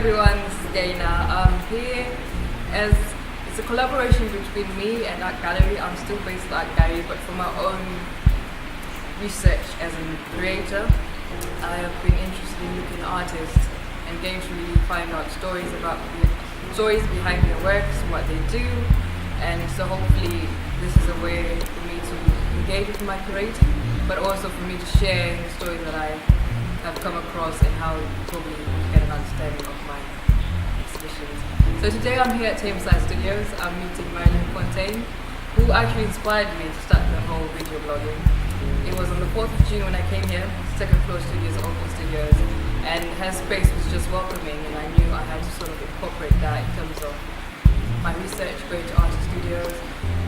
everyone, this is Gaynor. I'm here as it's a collaboration between me and Art Gallery. I'm still based at Art Gallery, but for my own research as a creator, I have been interested in looking at artists and getting to really find out stories behind their works, what they do, and so hopefully this is a way for me to engage with my creating, but also for me to share the stories that I have come across and how probably get an understanding of my exhibitions. So today I'm here at Tameside Studios. I'm meeting Marilyn Fontaine, who actually inspired me to start the whole video blogging. It was on the 4th of June when I came here, second floor studios, open studios, and her space was just welcoming, and I knew I had to sort of incorporate that in terms of my research, going to artist studios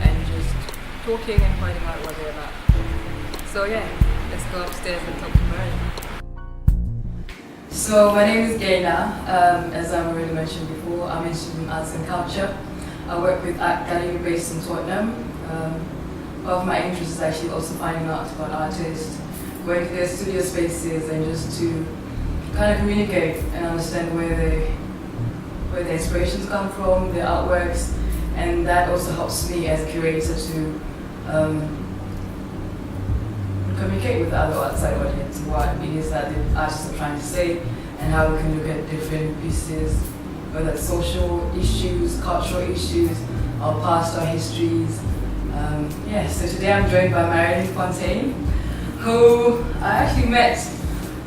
and just talking and finding out what they're about. So yeah, let's go upstairs and talk to Marilyn. So my name is Gaynor. As I've already mentioned before, I'm interested in arts and culture. I work with Art Gallery based in Tottenham. One of my interests is actually also finding out about artists, going to their studio spaces and just to kind of communicate and understand where the inspirations come from, their artworks, and that also helps me as a curator to communicate with the other outside audience what it is that the artists are trying to say and how we can look at different pieces, whether it's social issues, cultural issues, our past, our histories. So today I'm joined by Marilyn Fontaine, who I actually met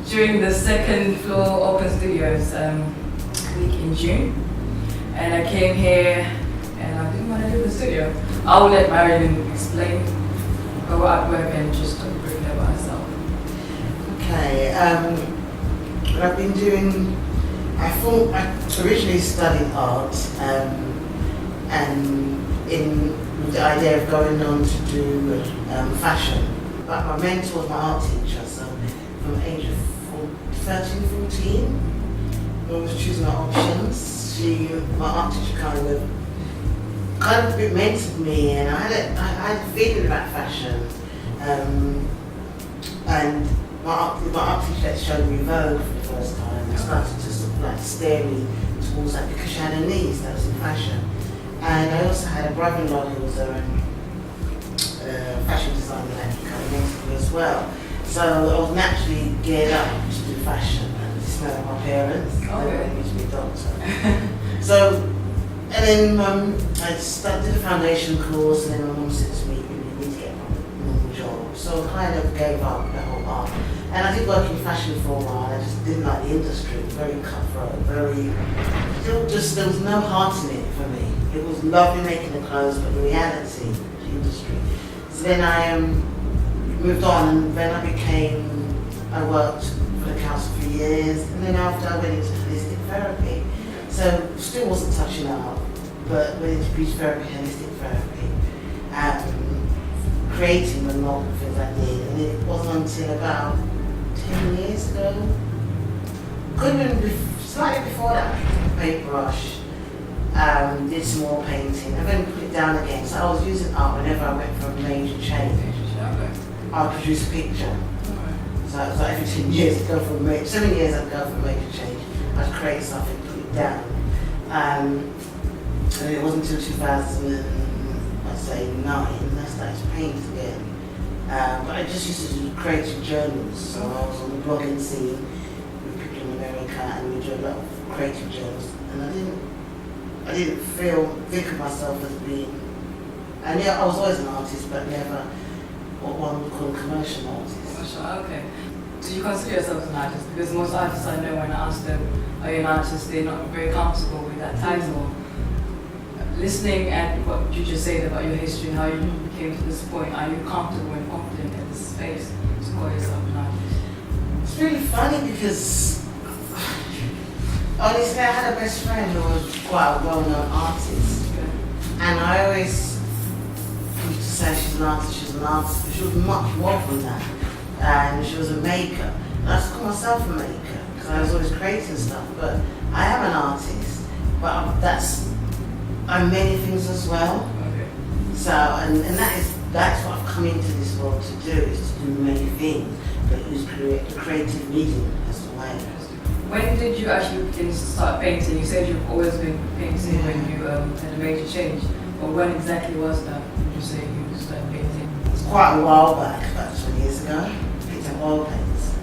during the second floor open studios week in June, and I came here and I didn't want to leave the studio. I will let Marilyn explain her artwork and just talk briefly about herself. Okay, what I've been doing, I originally studied art and with the idea of going on to do fashion, but my mentor was my art teacher, so from the age of 13, 14, when I was choosing my options, my art teacher kind of mentored me, and I had a feeling about fashion. And my art teacher showed me Vogue for the first time and started to sort of like steer me towards that because she had a niece that was in fashion. And I also had a brother-in-law who was a fashion designer that he kind of mentored me as well. So I was naturally geared up to do fashion, and this met my parents. They wanted me to be a doctor. So, and then I did a foundation course, and then my mum said to me, you need to get a normal job. So I kind of gave up the whole art. And I did work in fashion for a while, and I just didn't like the industry. Very cutthroat, there was no heart in it for me. It was lovely making the clothes, but the reality, the industry. So then I moved on, and then I worked for the council for years, and then after I went into holistic therapy. So still wasn't touching art, but went into speech therapy, holistic therapy, creating a lot of things I did, and it wasn't until about 10 years ago, could have been slightly before that, I picked up a paintbrush, did some more painting, and then put it down again. So I was using art whenever I went for a major change. I'd produce a picture. So it was like every 10 years, 7 years I'd go for a major change. I'd create something, put it down. And it wasn't until 2009 that I started to paint again. But I just used to do creative journals. So I was on the blogging scene with people in America, and we did a lot of creative journals. And I didn't think of myself as being, and yeah, I was always an artist, but never what one would call a commercial artist. Okay. Do you consider yourself an artist? Because most artists I know, when I ask them, are you an artist, they're not very comfortable with that title. Listening at what you just said about your history and how you came to this point, are you comfortable and confident in this space to call yourself an artist? It's really funny because honestly, I had a best friend who was quite a well-known artist, and I always used to say she's an artist, but she was much more than that. And she was a maker. And I used to call myself a maker because I was always creating stuff. But I am an artist, but I'm many things as well. Okay. So and that's what I've come into this world to do, is to do many things, but use the creative medium as the way. when did you actually begin to start painting? You said you've always been painting when you had a major change. But when exactly was that? Would you say you started painting? It's quite a while back, about 20 years ago. I picked up oil paints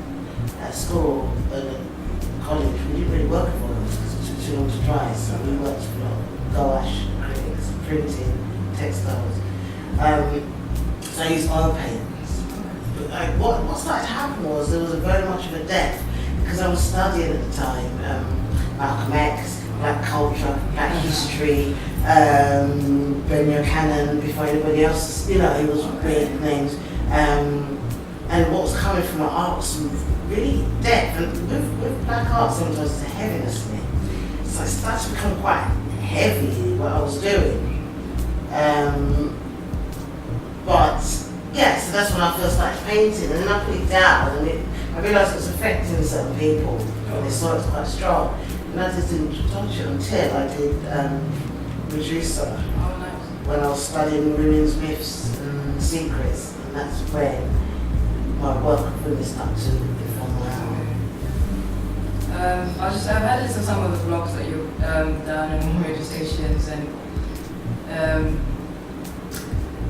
at school and college. We didn't really work for them because it took too long to dry. So we worked for gouache, acrylics, printing, textiles. So I used oil paints. But what started to happen was there was very much of a depth because I was studying at the time Malcolm X, Black culture, Black history, Gaynor canon before anybody else, you know, he was big names. And what was coming from my art was really depth. And with black art sometimes there's a heaviness in it. So it started to become quite heavy what I was doing. But yeah, so that's when I first started painting, and then I put it down, and I realised it was affecting certain people. They saw it was quite strong, and I just didn't touch it until I did Medusa, when I was studying women's myths and secrets, and that's when my work with women started to inform my art. I've had a listen to some of the blogs that you've done and radio stations, and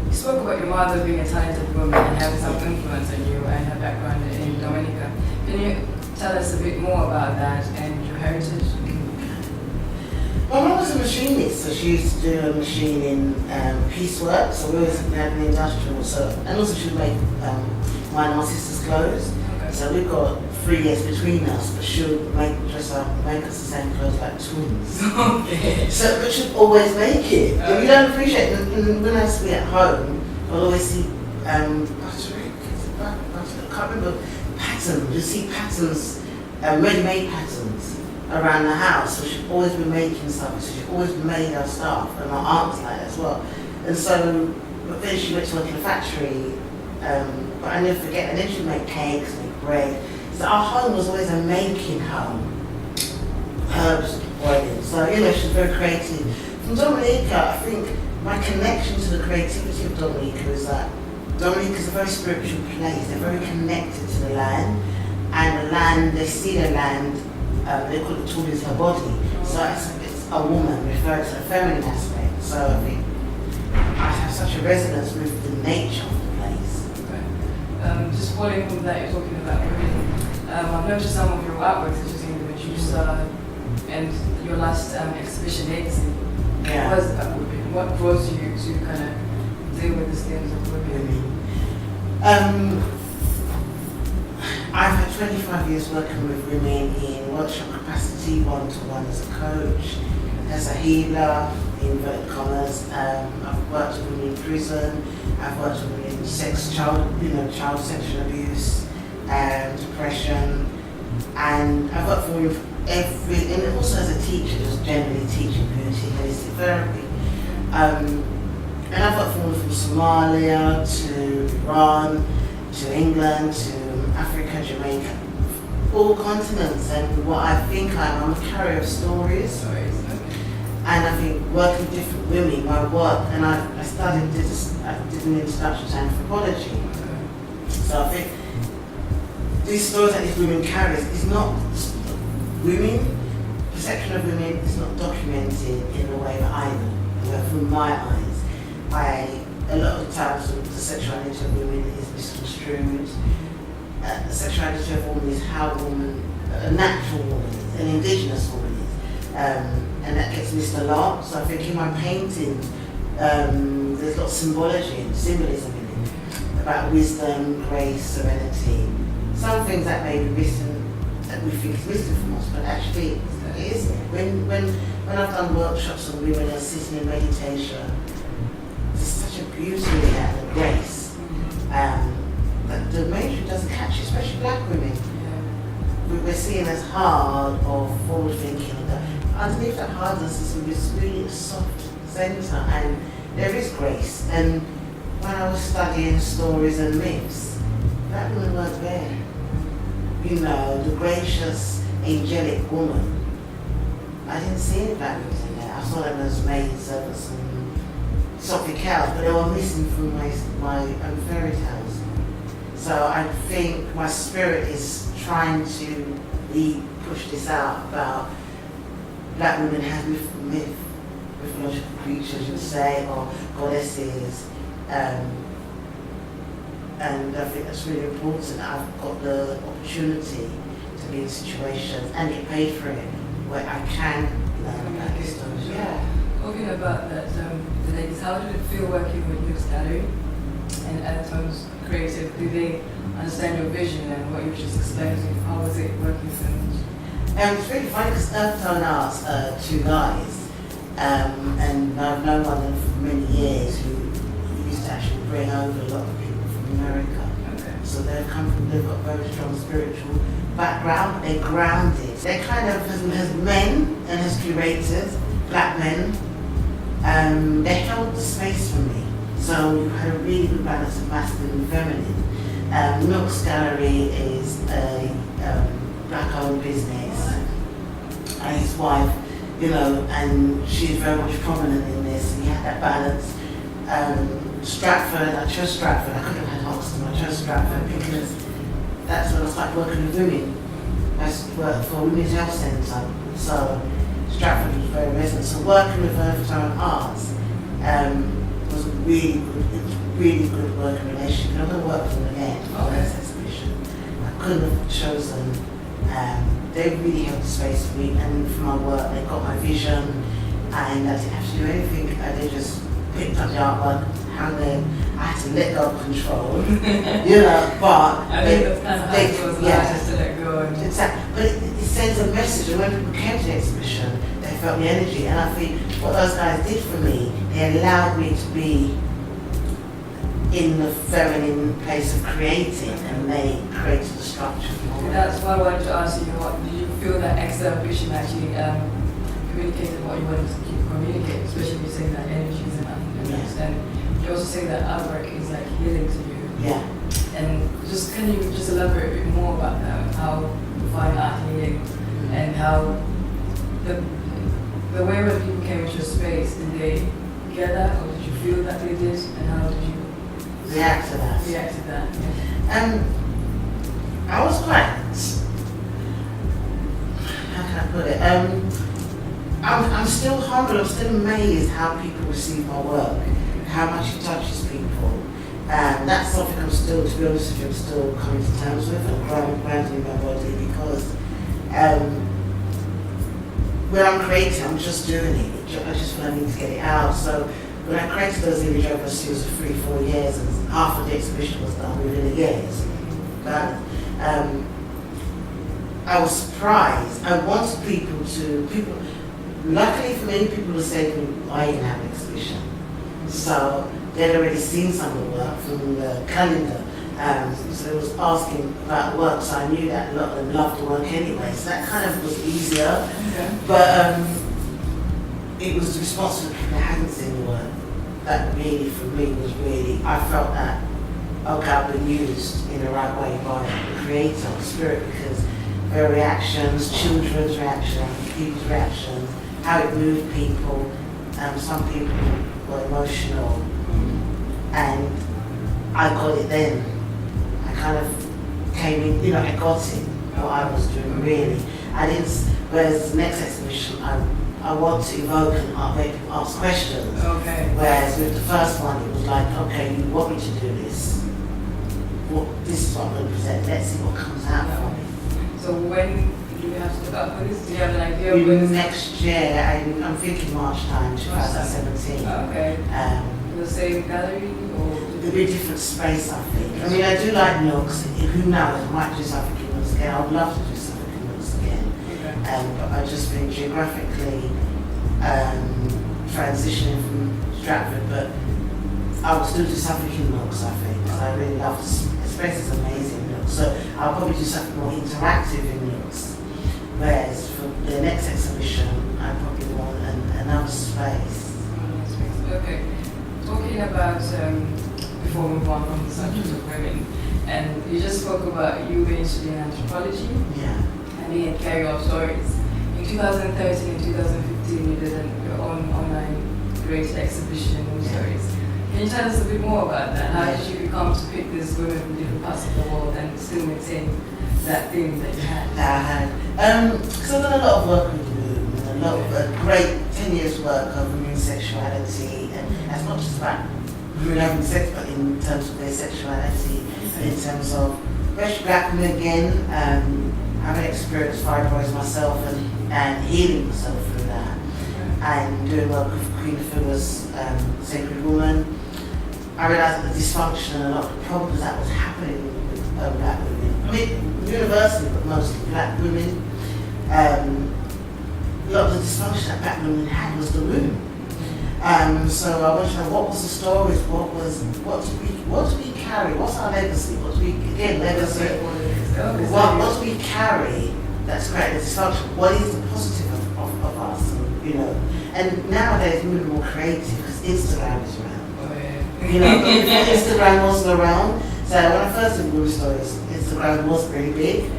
you spoke about your mother being a talented woman and having some influence on you and her background in Dominica. Can you tell us a bit more about that and your heritage? My mum was a machinist, so she used to do a machining piecework, so we always had an industrial, and also she would make mine and my sister's clothes. Okay. So we've got 3 years between us, but she would make us the same clothes like twins. Okay. So, but she'd always make it. If you don't appreciate it, when I used to be at home, I'll always see butterick, I can't remember, patterns. You see patterns, ready-made patterns around the house. So she'd always be making stuff. So she'd always made our stuff, and my aunt was like that as well. And so, but then she went to work in a factory. But I never forget. And then she'd make cakes, make bread. So our home was always a making home. Herbs, boiling. So you know, she's very creative. From Dominica, I think my connection to the creativity of Dominica is that Dominica is a very spiritual place. They're very connected to the land, and the land, they see the land. They call it tool is her body. So it's a woman referred to the feminine aspect. So I think I have such a resonance with the nature of the place. Okay. Just following from that, you're talking about women. I've noticed some of your artworks, such as in the Medusa and your last exhibition, Legacy. Yeah. What was about women? What draws you to kind of deal with these themes of women? I've had 25 years working with women in workshop capacity, one-to-one as a coach, as a healer, in inverted commas. I've worked with women in prison. I've worked with women in child sexual abuse, depression, and I've worked for women and also as a teacher, just generally teaching beauty, holistic therapy. And I've worked for women from Somalia to Iran to England to Africa, Jamaica, all continents. And what I think I'm a carrier of stories. And I think working with different women, my work, and I did an introduction to anthropology. So I think these stories that these women carry is not women, perception of women is not documented in the way that I know, through my eyes. A lot of times the sexuality of women is misconstrued. The sexuality of a woman is how a woman, a natural woman is, an indigenous woman is. And that gets missed a lot. So I think in my painting, there's a lot of symbology and symbolism in it about wisdom, grace, serenity. Some things that may be missing, that we think is missing from us, but actually it isn't. When I've done workshops on women and sitting in meditation, there's such a beauty in that, the grace. That the mainstream doesn't catch, especially black women. We're seen as hard or forward thinking. Underneath that hardness is this really soft center, and there is grace. And when I was studying stories and myths, black women weren't there. You know, the gracious, angelic woman. I didn't see any black women in there. I saw them as maids, servants, and something else, but they were missing from my own fairy tales. So I think my spirit is trying to be push this out about black women as mythological creatures, you'd say, or goddesses. And I think that's really important. I've got the opportunity to be in situations and get paid for it where I can learn about these stories. Yeah. Talking about that, the ladies, how did it feel working with Luke's Gallery and Anton's Creative? Did they understand your vision and what you were just explaining? How was it working for them? It's really funny because Earth-Tone Arts are two guys, and I've known one of them for many years who used to actually bring over a lot of people from America. Okay. So they've got a very strong spiritual background, but they're grounded. They're kind of, as men and as curators, black men, they held the space for me. So you had a really good balance of masculine and feminine. Milk's Gallery is a black-owned business, and his wife, and she's very much prominent in this, and he had that balance. Stratford, I chose Stratford, I could have had Hoxton, I chose Stratford because that's when I started working with women. I worked for Women's Health Centre, so Stratford was very resonant. So working with Earth-Tone Arts was a really good working relationship. I'm going to work with them again for this exhibition. I couldn't have chosen. They really held the space for me, and for my work, they got my vision, and I didn't have to do anything. They just picked up the artwork, hung them. I had to let go of control, but I think that's kind of how it was, just to let go. Exactly, but it sends a message, and when people came to the exhibition, they felt the energy, and I think what those guys did for me, they allowed me to be in the feminine place of creating, and they created the structure. That's why I wanted to ask you, what did you feel that exhibition actually communicated what you wanted to communicate, especially you saying that energy is enough, and you also say that artwork is like healing to you. Yeah. And can you just elaborate a bit more about that, how you find art healing, and how the way when people came into your space, did they get that, or did you feel that they did, and how did you react to that? Yeah. I was quite, how can I put it? I'm still humble, I'm still amazed how people receive my work, how much it touches people. That's something I'm still, to be honest with you, I'm still coming to terms with and grounding my body, because when I'm creating, I'm just doing it. I just feel I need to get it out. So when I created those images over a series of 3-4 years, and half of the exhibition was done within a year. I was surprised. I wanted people, luckily for me, people were saying, why you didn't have an exhibition? So they'd already seen some of the work from the calendar. So they was asking about the work, so I knew that a lot of them loved the work anyway. So that kind of was easier. Okay. But it was the response of the people that hadn't seen the work that really, for me, was really, I felt that, okay, I've been used in the right way by the creator, the spirit, because their reactions, children's reactions, people's reactions, how it moved people. Some people were emotional, and I got it then. I kind of came in, I got it, what I was doing, really. I didn't, whereas the next exhibition, I want to evoke and make people ask questions. Okay. Whereas with the first one, it was like, okay, you want me to do this. This is what I'm going to present. Let's see what comes out from it. So when do you have to look out for this? Do you have an idea of when next year, I'm thinking March time, 2017. Okay. The same gallery, or it'll be a different space, I think. I mean, I do like Milks. Who knows? I might do something in Milks again. I'd love to do something in Milks again. Okay. But I just think geographically transitioning from Stratford, but I will still do something in Milks, I think, because I really love the space. Is amazing in Milks. So I'll probably do something more interactive in Milks. Whereas for the next exhibition, I probably want another space. Okay. Talking about, before we move on from the subject of women, and you just spoke about you being studying anthropology. Yeah. And being a carrier of stories. In 2013 and 2015, you did your own online created exhibition of stories. Can Can you tell us a bit more about that? How did you come to pick these women from different parts of the world and still maintain that theme that you had? That I had. Because I've done a lot of work with the movement, a lot of great 10 years work of women's sexuality, and that's not just about women having sex, but in terms of their sexuality, in terms of, especially black women again, having experienced fibroids myself and healing myself through that, and doing work with Queen Phyllis, Sacred Woman. I realised that the dysfunction and a lot of the problems that was happening with black women, I mean, universally, but mostly black women, a lot of the dysfunction that black women had was the womb. So I wanted to know what was the stories, what do we carry, what's our legacy, what do we carry that's created dysfunction, what is the positive of us, you know? And nowadays we're more creative because Instagram is around. You know, before Instagram wasn't around, so when I first did women's stories, Instagram was really big.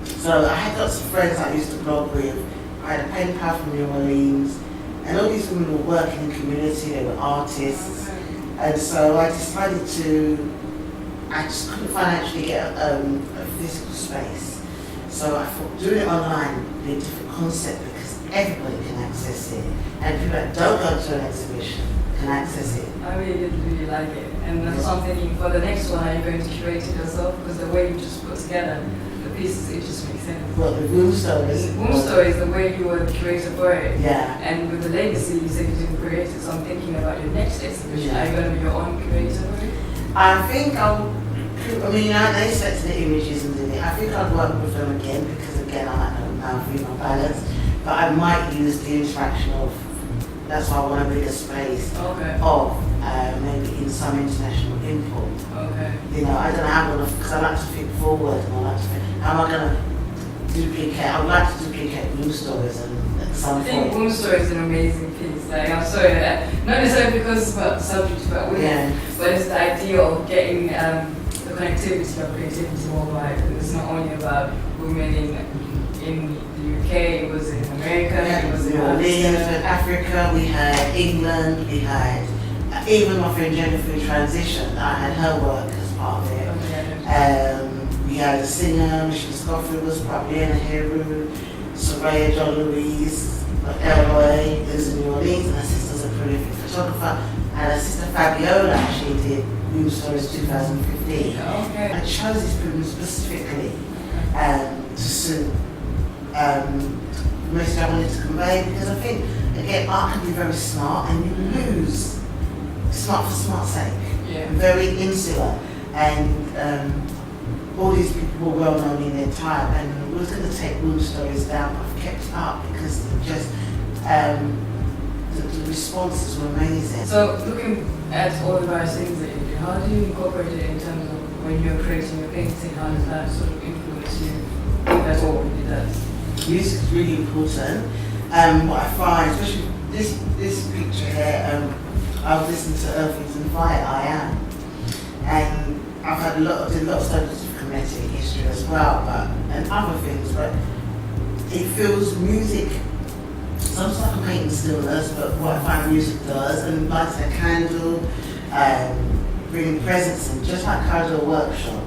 So I had lots of friends I used to blog with. I had a pen pal from New Orleans, and all these women were working in the community, they were artists. And so I decided I just couldn't financially get a physical space. So I thought doing it online would be a different concept because everybody can access it. And people that don't go to an exhibition can access it. I really like it. And that's something for the next one, are you going to curate it yourself? Because the way you just put together the pieces, it just makes sense. Well, the womb stories. Womb stories, the way you were the curator for it. Yeah. And with the legacy, you said you didn't create it, so I'm thinking about your next exhibition. Yeah. Are you going to be your own curator for it? I think I selected the images and did it. I think I'd work with them again because again, I don't know, female balance. But I might use the interaction of, that's why I want a bigger space of maybe in some international input. Okay. You know, I don't know how I'm going to, because I like to think forward and I like to think, how am I going to duplicate, I would like to duplicate womb stories and at some I think point. womb story is an amazing piece. Like, I'm sorry that, not necessarily because it's about the subject, but women, but it's the idea of getting the connectivity of creativity worldwide. It's not only about women in the UK, it was in America, it was in New Orleans, Africa, we had England, we had even my friend Jennifer in transition, I had her work as part of it. We had a singer, Michelle Scofield was probably in a Heru, Soraya John Louise, Elroy, lives in New Orleans, and her sister's a prolific photographer, and her sister Fabiola actually did Womb Stories 2015. I chose this women specifically to suit the message I wanted to convey, because I think, again, art can be very smart and you lose smart for smart's sake. Yeah. Very insular, and all these people were well known in their time, and we was going to take womb stories down, but I've kept it up because just the responses were amazing. So looking at all the various things that you do, how do you incorporate it in terms of when you're creating your painting? How does that sort of influence you? That's all it does. Music is really important. What I find, especially this picture here, I was listening to Earth, Wind and Fire, I Am. And I've had did a lot of studies of kinetic history as well, and other things, but it feels music, some stuff I'm painting stillness, but what I find music does, and lighting a candle, bringing presence in, just like I do a workshop.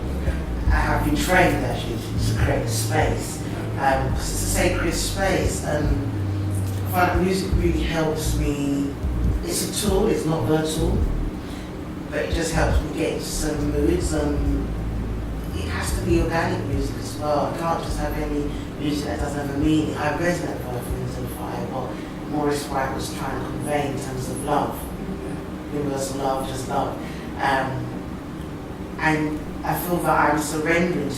I have been trained actually to create a space, because it's a sacred space, and I find that music really helps me. It's a tool, it's not virtual, but it just helps me get into certain moods, and it has to be organic music as well. I can't just have any music that doesn't have a meaning. I resonate with Earth, Wind and Fire, what Maurice White was trying to convey in terms of love, universal love, just love. And I feel that I'm surrendering to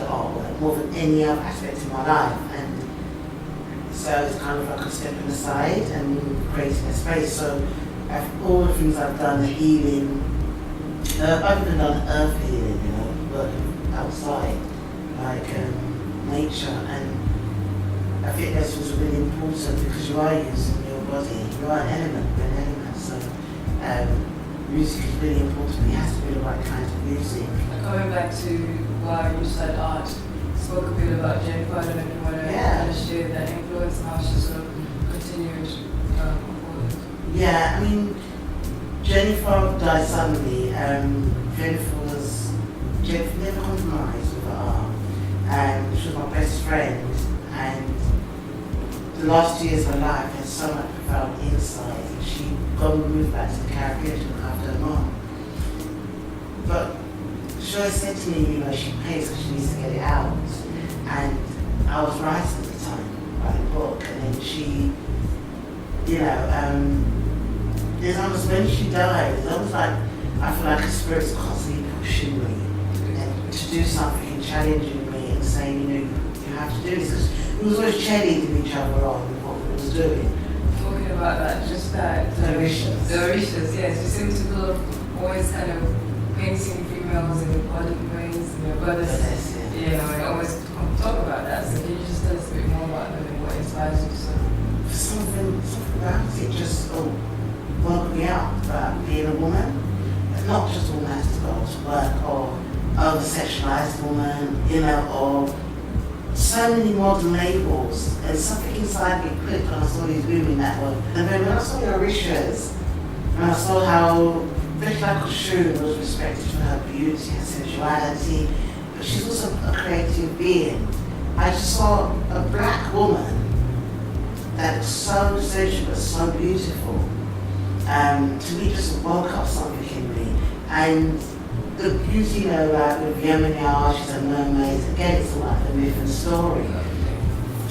artwork more than any other aspect in my life. And so it's kind of like I'm stepping aside and creating a space. So all the things I've done, the healing, I've even done earth healing, you know, working outside, like nature. And I think this was really important because you are using your body, you are an element, you're an element. So music is really important, but it has to be the right kind of music. Going back to why you said art, spoke a bit about Jennifer. I don't know if you want to kind of share that influence and how she sort of continued forward. Yeah, I mean, Jennifer died suddenly. Jennifer never compromised with her art. And she was my best friend. And the last 2 years of her life had so much profound insight. And she moved back to the Caribbean to look after her mom. But she always said to me, she pays because she needs to get it out. And I was writing at the time, writing a book, and then she, it's almost when she died, it's almost like I feel like her spirit's constantly pushing me and to do something and challenging me and saying, you have to do this. Because we was always cheerleading each other on with what we was doing. Talking about that, just that. The Orishas, yes. You seem to be always kind of painting females in embodied ways, goddesses. And always talk about that. So can you just tell us a bit more about them and what inspires you so? Something about it just woke me up about being a woman. Not just a woman has to go to work or the sexualized woman, or so many modern labels. And something inside me clicked when I saw these women that way. And then when I saw the Orishas, and I saw how Bethla Kushun was respected for her beauty and sensuality, but she's also a creative being. I just saw a black woman that was so sensual but so beautiful. To me, just woke up something in me. And the beauty, like with Yemenia, she's a mermaid. Again, it's all like the myth and story.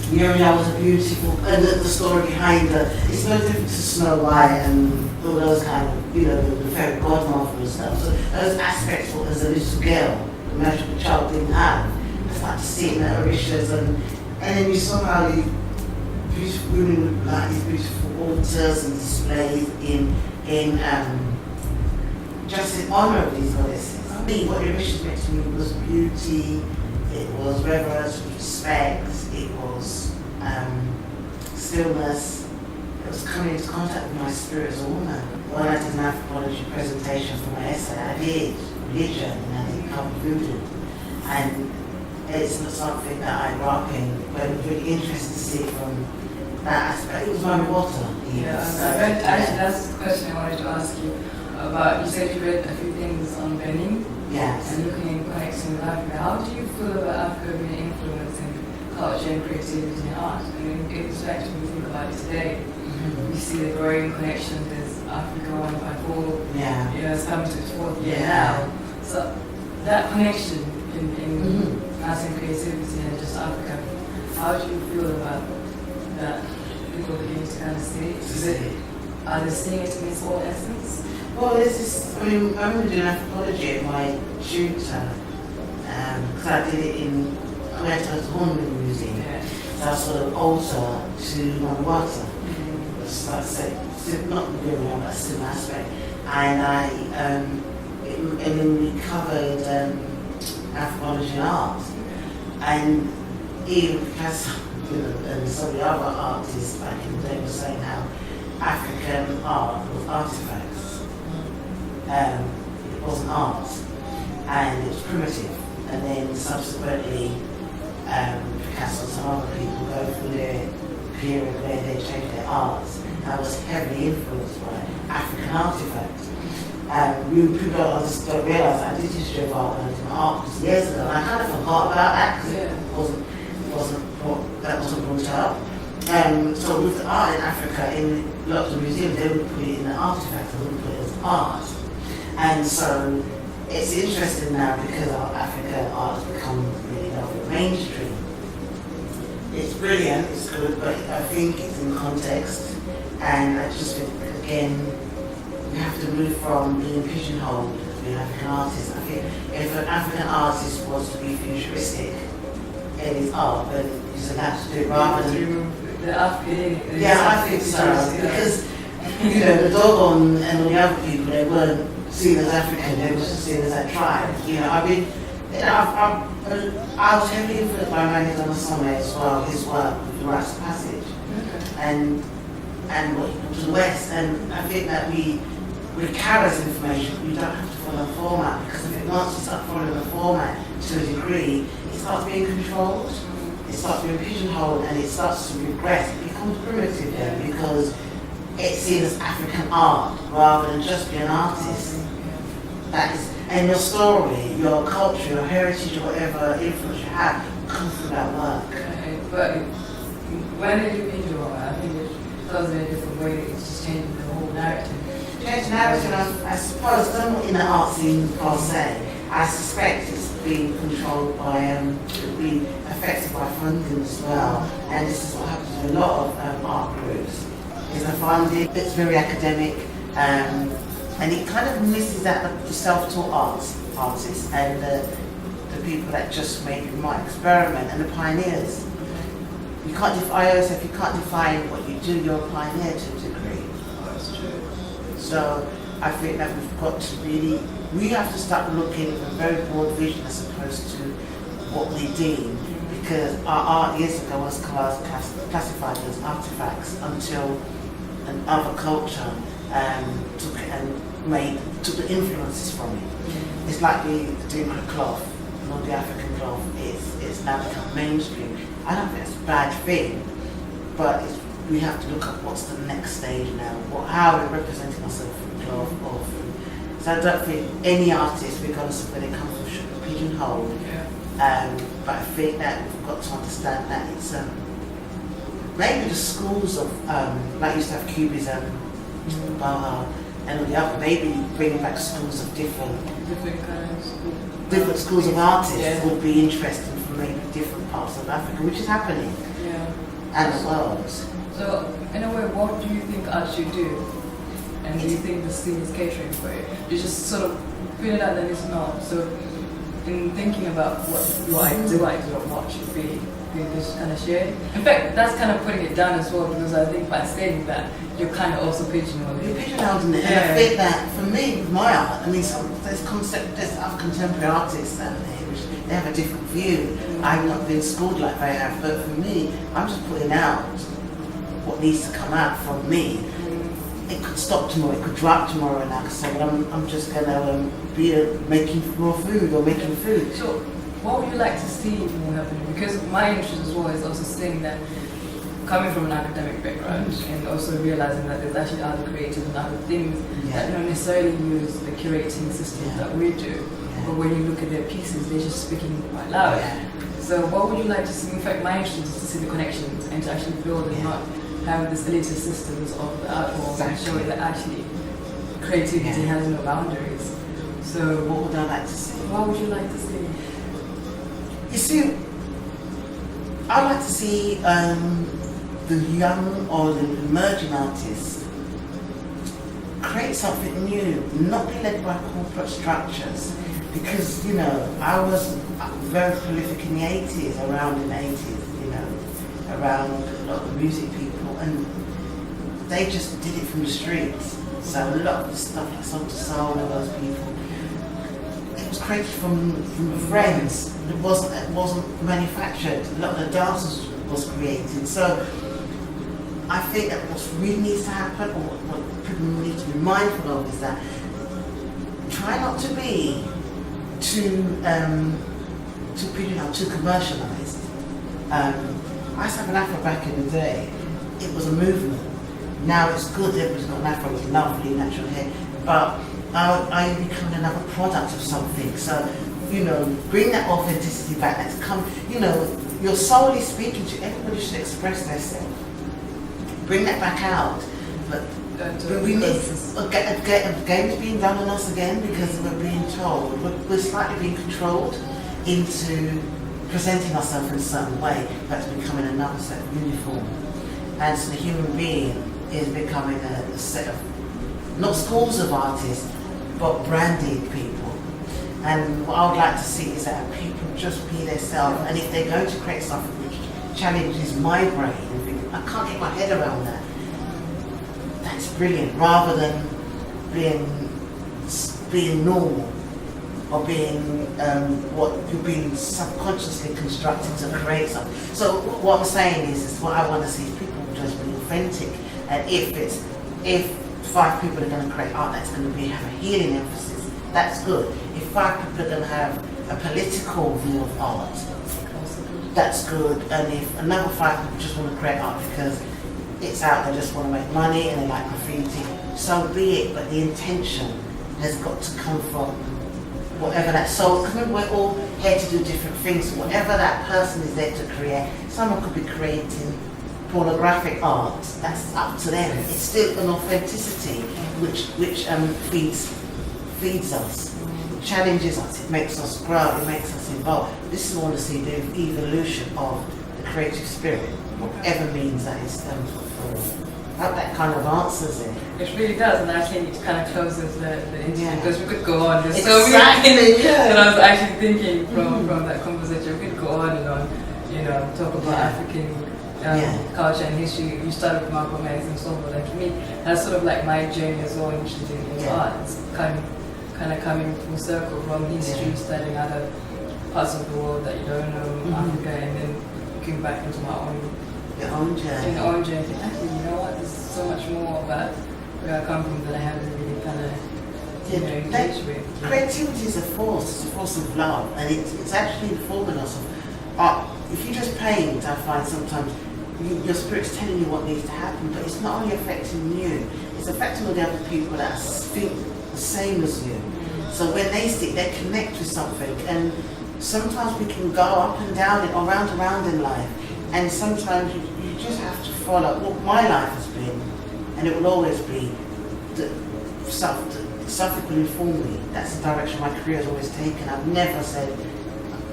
Yemenia was a beautiful, and the story behind her, it's no different to Snow White and all those kind of, the fairy godmother and stuff. So those aspects as a little girl, the magical child didn't have. I started seeing the Orishas, and then you saw how the beautiful women would like these beautiful altars and displays in just in honor of these goddesses. I mean, what the Orishas meant to me was beauty, it was reverence, respect, it was stillness, it was coming into contact with my spirit as a woman. When I did an anthropology presentation for my essay, I did religion and I did cover voodoo. And it's not something that I grew up in, but it was really interesting to see from that aspect. It was my water. Actually, that's the question I wanted to ask you about. You said you read a few things on Benin. Yes. And looking in connection with Africa. How do you feel about Africa being influencing culture and creativity and art? I mean, in fact, when we think about it today, we see the growing connection with Africa 154. Yeah. It's coming to its fourth year now. So that connection in arts and creativity and just Africa, how do you feel about that? People begin to kind of see are they seeing it in its full essence? Well, I remember doing anthropology at my tutor, because I did it I went to the Hornbill Museum. Yeah. So I sort of alter to my water. So I said, not the good one, but still an aspect. And then we covered anthropology and art. And even Picasso, and some of the other artists back in the day were saying how African art was artifacts. It wasn't art, and it was primitive. And then subsequently, Picasso and some other people go through their period where they changed their arts. That was heavily influenced by African artifacts. People don't realise I did history of art and I did my art years ago, and I kind of forgot about that because that wasn't brought up. So with the art in Africa, in lots of museums, they would put it in an artifact, they wouldn't put it as art. And so it's interesting now because our African art has become really mainstream. It's brilliant, it's good, but I think it's in context. And I just think, again, we have to move from being pigeonholed to being African artists. I think if an African artist was to be futuristic in his art, then he's allowed to do it rather than the African. Yeah, I think so. Because the Dogon and all the other people, they weren't seen as African, they were just seen as a tribe. I was heavily influenced by Marilyn Fontaine as well, his work with the Rites of Passage. And what he brought to the West, and I think that we carry this information, we don't have to follow a format, because if it wants to start following a format to a degree, it starts being controlled, it starts being pigeonholed, and it starts to regress. It becomes primitive then, because it's seen as African art rather than just being an artist. That is, and your story, your culture, your heritage, or whatever influence you have comes from that work. Okay, but when they do visual art, I think it does it in a different way. It's just changing the whole narrative. Change narrative, I suppose, I'm not in the art scene per se. I suspect it's being controlled by, being affected by funding as well. And this is what happens with a lot of art groups. Is the funding, it's very academic, and it kind of misses out the self-taught artists and the people that just maybe might experiment and the pioneers. You can't. I always say if you can't define what you do, you're a pioneer to a degree. That's true. So I think that we've got to really, we have to start looking with a very broad vision as opposed to what we deem, because our art years ago was classified as artifacts until another culture took it and took the influences from it. It's like the Dinka cloth, not the African cloth. It's now become mainstream. I don't think it's a bad thing, but we have to look at what's the next stage now. How are we representing ourselves through cloth or through? So I don't think any artist, regardless of where they come from, should be pigeonholed. But I think that we've got to understand that it's maybe the schools of, like used to have Cubism, and all the other, maybe bringing back schools of different schools of artists would be interesting for maybe different parts of Africa, which is happening, and the world. So, in a way, what do you think art should do? And do you think the scene is catering for it? You just sort of feel it out that it's not. So, in thinking about what your ideal of what should be, you just kind of share it. In fact, that's kind of putting it down as well, because I think by saying that, you're kind of also pigeonholing. You're pigeonholing it, and I think that for me, with my art, I mean, there's other contemporary artists out there which they have a different view. I've not been schooled like they have, but for me, I'm just putting out what needs to come out from me. It could stop tomorrow, it could drop tomorrow, and I could say, well, I'm just going to be making more food or making food. So, what would you like to see more happening? Because my interest as well is also seeing that coming from an academic background and also realizing that there's actually other creatives and other things that don't necessarily use the curating systems that we do. But when you look at their pieces, they're just speaking quite loud. So what would you like to see? In fact, my interest is to see the connections and to actually build and not have this elitist systems of the art form and show that actually creativity has no boundaries. So what would I like to see? What would you like to see? You see, I'd like to see the young or the emerging artists create something new, not be led by corporate structures. Because, you know, I was very prolific in the 80s, around in the 80s, you know, around a lot of the music people, and they just did it from the streets. So a lot of the stuff like Soul to Soul and those people, it was created from friends. It wasn't manufactured. A lot of the dances was created. So I think that what really needs to happen, or what people need to be mindful of, is that try not to be too commercialized. I used to have an afro back in the day. It was a movement. Now it's good, everybody's got an afro, it's lovely, natural hair, but I become another product of something. So, you know, bring that authenticity back. That's come, you know, you're solely speaking to, everybody should express themselves. Bring that back out. But we need a game's being done on us again, because we're being told, we're slightly being controlled into presenting ourselves in a certain way, but it's becoming another set of uniform. And so the human being is becoming a set of, not schools of artists, but branded people. And what I would like to see is that people just be themselves, and if they're going to create something which challenges my brain, and think, I can't get my head around that, that's brilliant, rather than being normal, or being what you're being subconsciously constructed to create something. So what I'm saying is what I want to see is people just be authentic, and if 5 people are going to create art that's going to have a healing emphasis, that's good. If 5 people are going to have a political view of art, that's good. And if another 5 people just want to create art because it's out, they just want to make money and they like graffiti, so be it, but the intention has got to come from whatever that soul, because we're all here to do different things, so whatever that person is there to create, someone could be creating pornographic art, that's up to them. It's still an authenticity which feeds us, it challenges us, it makes us grow, it makes us evolve. This is what I want to see, the evolution of the creative spirit, whatever means that is for. I hope that kind of answers it. It really does, and I think it kind of closes the interview, Yeah. because we could go on. There's Exactly, so many things yeah. that I was actually thinking from that conversation. We could go on and on, you know, talk about African culture and history. You started with Malcolm X and so on. Like for me, that's sort of like my journey as well, interested in art. It's kind of coming full circle from history, studying other parts of the world that you don't know, Africa, and then looking back into my own. Your own journey. In my own journey, actually, you know what? There's so much more about where I come from that I haven't really kind of engaged with. Creativity is a force. It's a force of love, and it's actually informing us of art. If you just paint, I find sometimes your spirit's telling you what needs to happen, but it's not only affecting you; it's affecting all the other people that think the same as you. So when they see, they connect with something, and sometimes we can go up and down or round and round in life. And sometimes you just have to follow what my life has been, and it will always be that something will inform me. That's the direction my career has always taken. I've never said,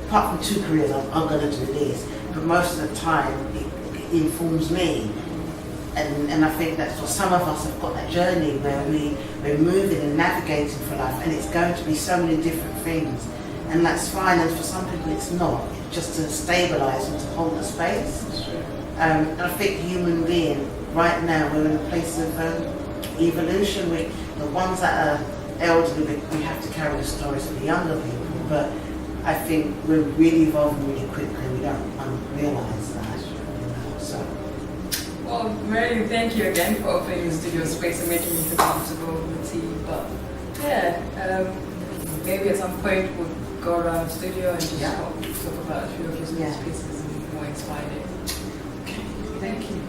apart from 2 careers, I'm going to do this, but most of the time it informs me. And I think that's what some of us have got, that journey where we're moving and navigating for life, and it's going to be so many different things. And that's fine, and for some people it's not. It's just to stabilise and to hold the space. And I think human being, right now, we're in a place of evolution. The ones that are elderly, we have to carry the stories of the younger people, but I think we're really evolving really quickly. We don't realise that. So. Well, Marilyn, thank you again for opening the studio space and making me feel comfortable with the tea. But yeah, maybe at some point we'll go around the studio and just talk about a few of your pieces and more inspired. Okay, thank you.